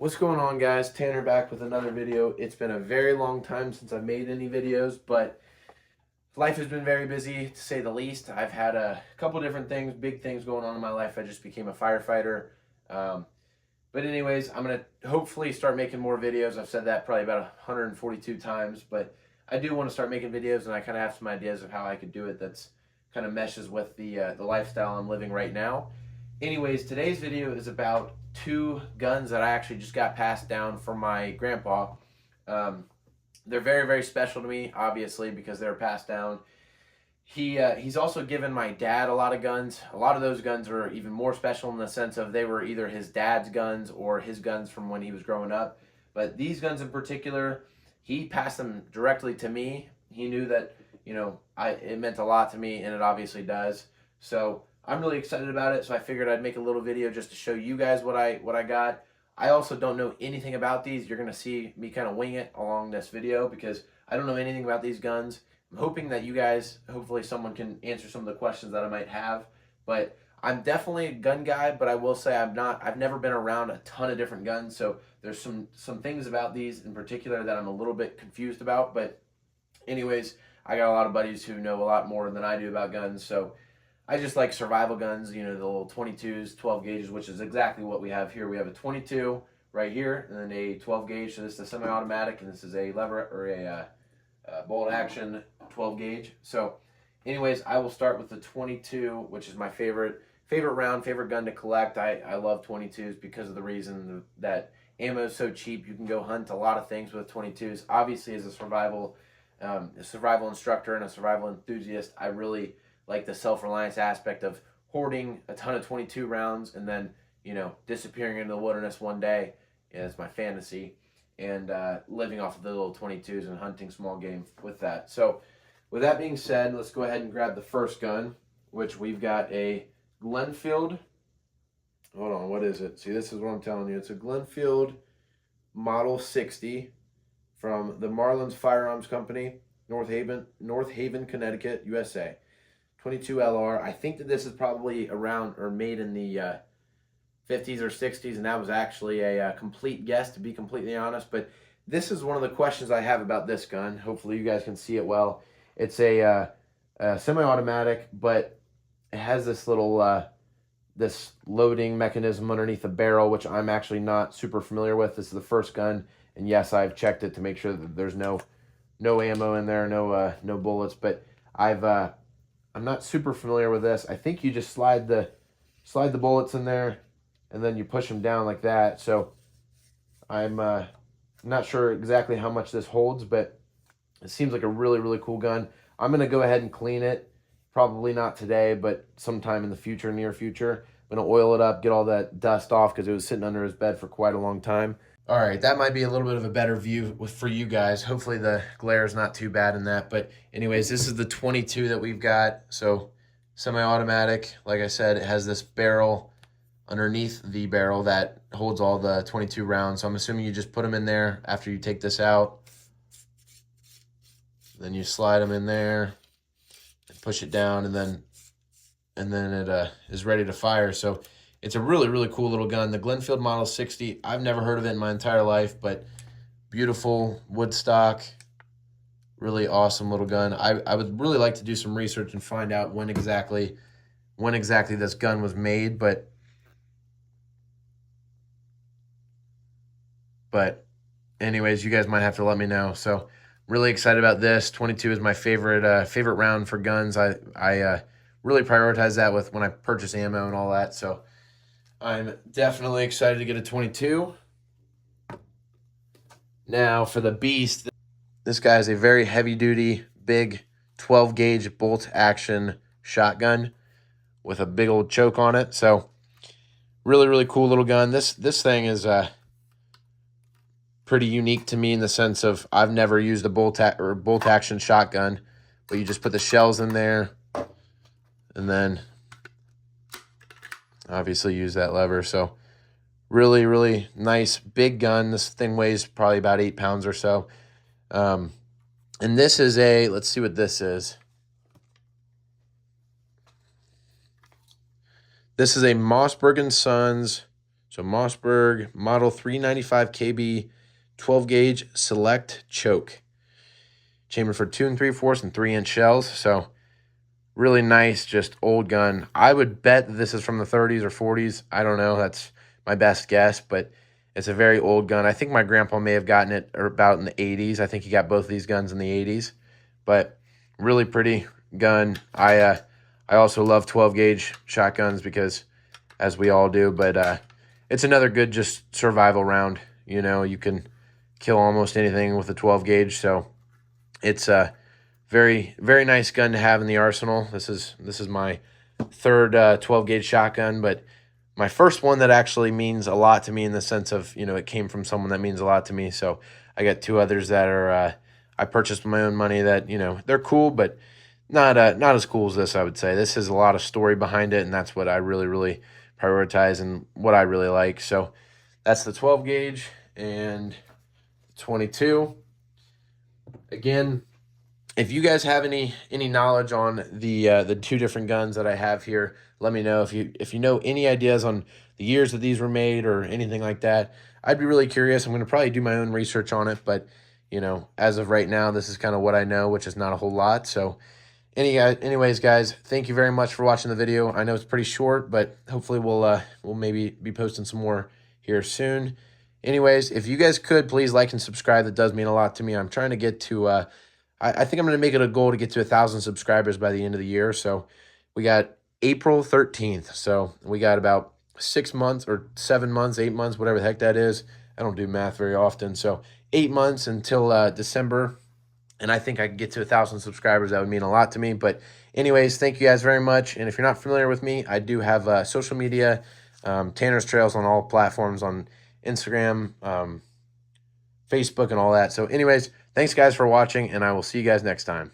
What's going on, guys? Tanner back with another video. It's been a very long time since I've made any videos, but life has been very busy to say the least. I've had a couple different things, big things going on in my life. I just became a firefighter. Um, but anyways, I'm going to hopefully start making more videos. I've said that probably about 142 times, but I do want to start making videos, and I kind of have some ideas of how I could do it that's kind of meshes with the lifestyle I'm living right now. Anyways, today's video is about two guns that I actually just got passed down from my grandpa. Um, they're very, very special to me, obviously, because they were passed down. He's also given my dad a lot of guns. A lot of those guns are even more special in the sense of they were either his dad's guns or his guns from when he was growing up. But these guns in particular, he passed them directly to me. He knew that it meant a lot to me, and it obviously does. So I'm really excited about it. So I figured I'd make a little video just to show you guys what I got. I also don't know anything about these. You're gonna see me kind of wing it along this video because I don't know anything about these guns. I'm hoping that you guys, hopefully someone can answer some of the questions that I might have. But I'm definitely a gun guy, but I will say I've never been around a ton of different guns. So there's some things about these in particular that I'm a little bit confused about. But anyways, I got a lot of buddies who know a lot more than I do about guns. So I just like survival guns, the little 22s, 12 gauges, which is exactly what we have here. We have a 22 right here, and then a 12 gauge. So this is a semi-automatic, and this is a lever or a bolt action 12 gauge. So, anyways, I will start with the 22, which is my favorite round, favorite gun to collect. I love 22s because of the reason that ammo is so cheap. You can go hunt a lot of things with 22s. Obviously, as a survival instructor and a survival enthusiast, I really like the self-reliance aspect of hoarding a ton of 22 rounds and then disappearing into the wilderness one day is my fantasy, and living off of the little 22s and hunting small game with that. So with that being said, let's go ahead and grab the first gun, which we've got a Glenfield. Hold on, what is it? See, this is what I'm telling you. It's a Glenfield Model 60 from the Marlins Firearms Company, North Haven, Connecticut, USA. 22 LR. I think that this is probably around or made in the 50s or 60s, and that was actually a complete guess, to be completely honest. But this is one of the questions I have about this gun. Hopefully you guys can see it well. It's a semi-automatic, but it has this little this loading mechanism underneath the barrel, which I'm actually not super familiar with. This is the first gun, and yes, I've checked it to make sure that there's no ammo in there, no bullets. But I'm not super familiar with this. I think you just slide the bullets in there, and then you push them down like that. So I'm not sure exactly how much this holds, but it seems like a really, really cool gun. I'm going to go ahead and clean it. Probably not today, but sometime in the future, near future. I'm going to oil it up, get all that dust off because it was sitting under his bed for quite a long time. All right, that might be a little bit of a better view for you guys. Hopefully the glare is not too bad in that. But anyways, this is the 22 that we've got. So semi-automatic. Like I said, it has this barrel underneath the barrel that holds all the 22 rounds. So I'm assuming you just put them in there after you take this out. Then you slide them in there and push it down, and then it is ready to fire. So it's a really, really cool little gun. The Glenfield Model 60, I've never heard of it in my entire life, but beautiful wood stock, really awesome little gun. I would really like to do some research and find out when exactly this gun was made, but anyways, you guys might have to let me know. So really excited about this. 22 is my favorite round for guns. I really prioritize that with when I purchase ammo and all that. So I'm definitely excited to get a 22. Now for the beast, this guy is a very heavy-duty, big 12-gauge bolt-action shotgun with a big old choke on it. So really, really cool little gun. This thing is pretty unique to me in the sense of I've never used a bolt-action shotgun, but you just put the shells in there and then obviously use that lever. So really, really nice big gun. This thing weighs probably about 8 pounds or so. And this is let's see what this is. This is a Mossberg & Sons So Mossberg Model 395 KB 12 gauge select choke. Chamber for 2 3/4 and 3-inch shells. So really nice, just old gun. I would bet that this is from the 30s or 40s. I don't know. That's my best guess, but it's a very old gun. I think my grandpa may have gotten it about in the 80s. I think he got both of these guns in the 80s, but really pretty gun. I also love 12 gauge shotguns because, as we all do, but it's another good just survival round. You know, you can kill almost anything with a 12 gauge, so it's a very, very nice gun to have in the arsenal. This is my third 12 gauge shotgun, but my first one that actually means a lot to me in the sense of, you know, it came from someone that means a lot to me. So I got 2 others that are I purchased with my own money that, you know, they're cool, but not as cool as this, I would say. This has a lot of story behind it, and that's what I really, really prioritize and what I really like. So that's the 12 gauge and 22. Again, if you guys have any knowledge on the 2 different guns that I have here, let me know. If you know any ideas on the years that these were made or anything like that, I'd be really curious. I'm going to probably do my own research on it, but you know, as of right now, this is kind of what I know, which is not a whole lot. So anyways, guys, thank you very much for watching the video. I know it's pretty short, but hopefully we'll maybe be posting some more here soon. Anyways, if you guys could please like and subscribe, that does mean a lot to me. I'm trying to get to I think I'm going to make it a goal to get to 1,000 subscribers by the end of the year. So we got April 13th. So we got about 6 months or 7 months, 8 months, whatever the heck that is. I don't do math very often. So 8 months until December. And I think I can get to 1,000 subscribers. That would mean a lot to me. But anyways, thank you guys very much. And if you're not familiar with me, I do have social media, Tanner's Trails on all platforms, on Instagram, Facebook, and all that. So anyways, thanks guys for watching, and I will see you guys next time.